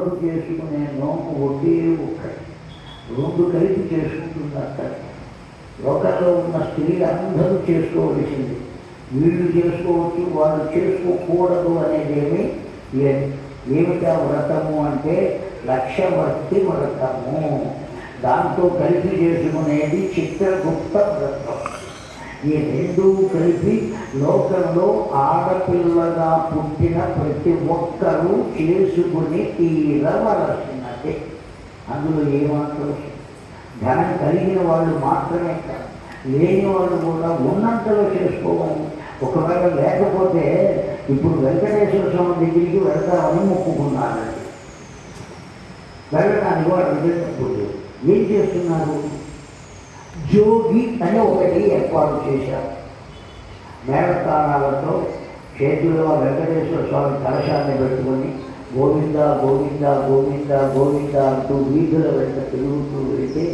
అందరూ చేసుకునే నోము ఒకే ఒక్కటి, రెండు కలిపి చేసుకుంటున్నట్ట. లోకంలో ఉన్న స్త్రీలు అందరూ చేసుకోవలసింది, వీళ్ళు చేసుకోవచ్చు వాళ్ళు చేసుకోకూడదు అనేదేమీ లేదు. ఏమిటా వ్రతము అంటే లక్షవర్తి వ్రతము. దాంతో కలిపి చేసుకునేది చిత్రగుప్త వ్రతం. ఈ రెండూ కలిపి లోకంలో ఆడపిల్లగా పుట్టిన ప్రతి ఒక్కరూ చేసుకుని తీరవలసినదే. అందులో ఏమాత్రం ధనం కలిగిన వాళ్ళు మాత్రమే కాదు, లేని వాళ్ళు కూడా ఉన్నంతలో చేసుకోవాలి. ఒకవేళ లేకపోతే ఇప్పుడు వెంకటేశ్వర స్వామి దగ్గరికి వెళ్తామని మొక్కుకున్నారండి. వెళ్ళడానికి వాడు వెళ్ళినప్పుడు ఏం చేస్తున్నారు? జోగి అని ఒకటి ఏర్పాటు చేశారు. మేళతాళాలతో చేతుల్లో వెంకటేశ్వర స్వామి కలశాన్ని పెట్టుకొని గోవింద గోవింద గోవింద గోవింద అంటూ వీధుల వెంట తిరుగుతూ వెళితే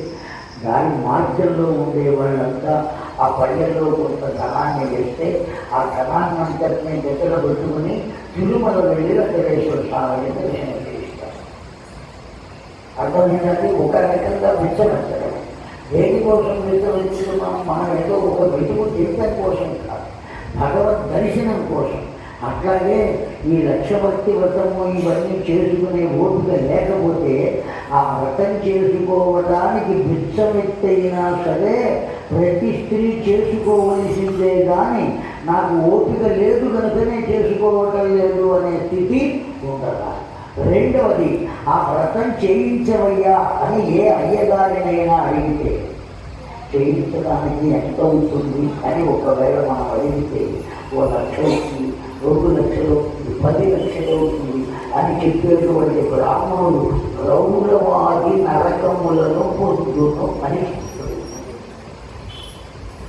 దాని మార్గంలో ఉండే వాళ్ళంతా ఆ పల్లెల్లో కొంత ధనాన్ని వేస్తే ఆ ధనాన్ని అంతటినీ దగ్గర పెట్టుకుని తిరుమల వెళ్ళి వెంకటేశ్వర స్వామిని దర్శనం చేస్తారు. అర్థమైనది ఒక రకంగా విచ్చనచ్చడం. దేనికోసం విచ్చవచ్చుకున్నాం? మనం ఏదో ఒక వెతుకు తీర్థం కోసం కాదు, భగవద్ దర్శనం కోసం. అట్లాగే ఈ లక్షభక్తి వ్రతము ఇవన్నీ చేసుకునే ఓపిక లేకపోతే ఆ వ్రతం చేసుకోవడానికి బిచ్చమెత్తైనా సరే ప్రతి స్త్రీ చేసుకోవలసిందే. కానీ నాకు ఓపిక లేదు కనుకనే చేసుకోవటం లేదు అనే స్థితి ఉండదా. రెండవది, ఆ వ్రతం చేయించవయ్యా అని ఏ అయ్యగారినైనా అడిగితే చేయించడానికి ఎంత అవుతుంది అని ఒకవేళ మనం అడిగితే 1 లక్ష అవుతుంది, 2 లక్షలు అవుతుంది, 10 లక్షలు అవుతుంది అని చెప్పేటువంటి బ్రాహ్మణుడు రౌలవాది నరకములను పొందును అని చెప్తాడు.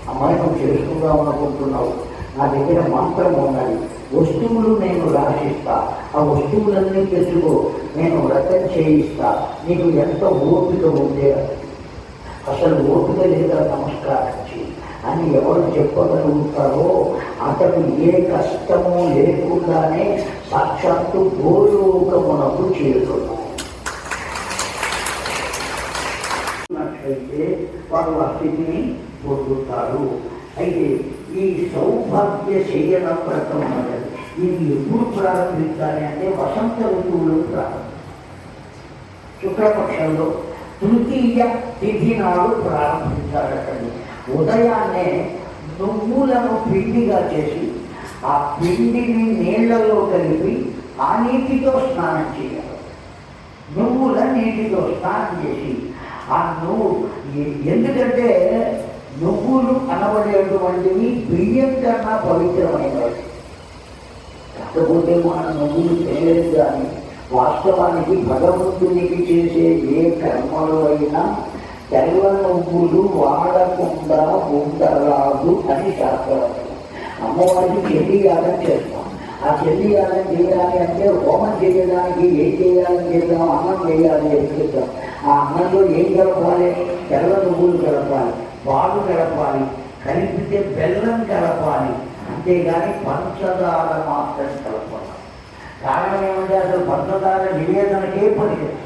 అమ్మాయి నువ్వు చేసుకుందాం అనుకుంటున్నావు, నా దగ్గర మంత్రం ఉన్నది, వస్తువులు నేను రాసిస్తా, ఆ వస్తువులన్నీ తెచ్చుకో, నేను వ్రతం చేయిస్తా, నీకు ఎంత ఓపిక ఉండే, అసలు ఓపిక లేదా నమస్కారం చేయి అని ఎవరు చెప్పగలుగుతారో అతడు ఏ కష్టము లేకుండానే సాక్షాత్తు గోలోకమునకు చేరుతున్నాడు. వారు ఆ స్థితిని పొందుతారు. అయితే ఈ సౌభాగ్య శయన వ్రతం అన్నది ఇది ఎప్పుడు ప్రారంభించాలి అంటే వసంత ఋతువులో ప్రారంభం. శుక్లపక్షంలో తృతీయ తిథి నాడు ప్రారంభించాలటండి. ఉదయాన్నే నువ్వులను పిండిగా చేసి ఆ పిండిని నీళ్లలో కలిపి ఆ నీటితో స్నానం చేయాలి. నువ్వుల నీటితో స్నానం చేసి ఆ నువ్వు, ఎందుకంటే నువ్వులు అనబడేటువంటివి బియ్యం కన్నా పవిత్రమైనవి. కాకపోతే మన నువ్వులు తెలియదు. కానీ వాస్తవానికి భగవంతునికి చేసే ఏ కర్మలు అయినా తెల్ల నువ్వులు వాడకుండా ఉండరాదు అని శాస్త్రం. అమ్మవారికి చెల్లియాలని చేస్తాం. ఆ చెల్లియాలని చేయాలి అంటే హోమం చేయడానికి ఏం చేయాలని చేద్దాం? అన్నం చేయాలి అని చెప్తాం. ఆ అన్నంలో ఏం కలపాలి? తెల్ల నువ్వులు కలపాలి, పాలు కలపాలి, కలిపితే బెల్లం కలపాలి, అంతేగాని పంచదార మాత్రం కలపాలి. కారణం ఏమంటే అసలు పంచదార నివేదనకే పనికిరాదు.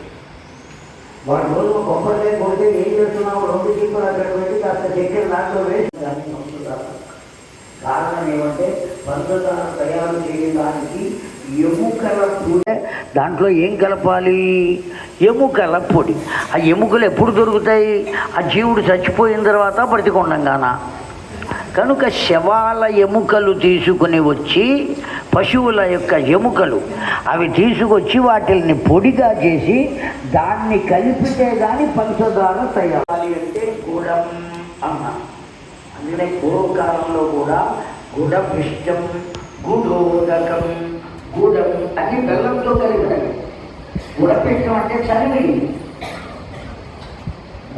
వాడు రోజు కొబ్బరికాయ కొడితే ఏం చేస్తున్నావు? 2 చిప్పలు అక్కడ పెట్టి కాస్త చక్కెర దాంట్లో వేసి దాన్ని పంచదార. కారణం ఏమంటే పంచదార తయారు చేయడానికి ఎముకల పొడి. దాంట్లో ఏం కలపాలి? ఎముకల పొడి. ఆ ఎముకలు ఎప్పుడు దొరుకుతాయి? ఆ జీవుడు చచ్చిపోయిన తర్వాత బ్రతికొండంగానా. కనుక శవాల ఎముకలు తీసుకుని వచ్చి, పశువుల యొక్క ఎముకలు అవి తీసుకొచ్చి వాటిని పొడిగా చేసి దాన్ని కలిపితే కానీ పంచదార తయారు అంటే గుడం అన్నా. అందుకనే పూర్వకాలంలో కూడా గుడపిష్టం, గుడోదకం, గుడం అన్ని బెల్లంతో కలిపినవి. గుడపిష్టం అంటే చనివి,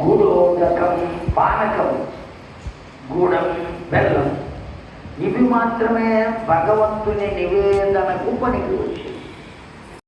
గుడోదకం పానకం, గూడం బెల్లం, ఇవి మాత్రమే భగవంతుని నివేదనకు పనికి వచ్చాయి.